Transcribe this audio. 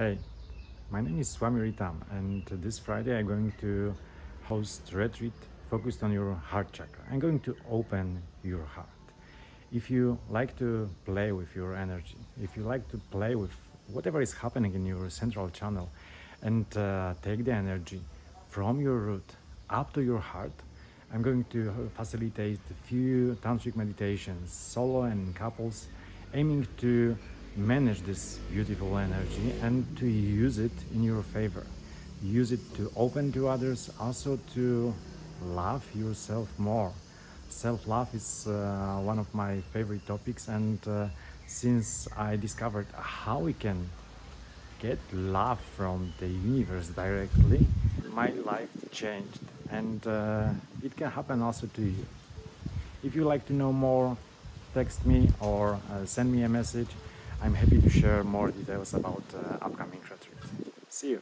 Hey, my name is Swami Ritam, and this Friday I'm going to host a retreat focused on your heart chakra. I'm going to open your heart. If you like to play with your energy, if you like to play with whatever is happening in your central channel and take the energy from your root up to your heart, I'm going to facilitate a few tantric meditations, solo and couples, aiming to manage this beautiful energy and to use it in your favor. Use it to open to others, also to love yourself more. Self-love is one of my favorite topics, and since I discovered how we can get love from the universe directly, my life changed, and it can happen also to you. If you like to know more, text me or send me a message. I'm happy to share more details about upcoming retreat. See you.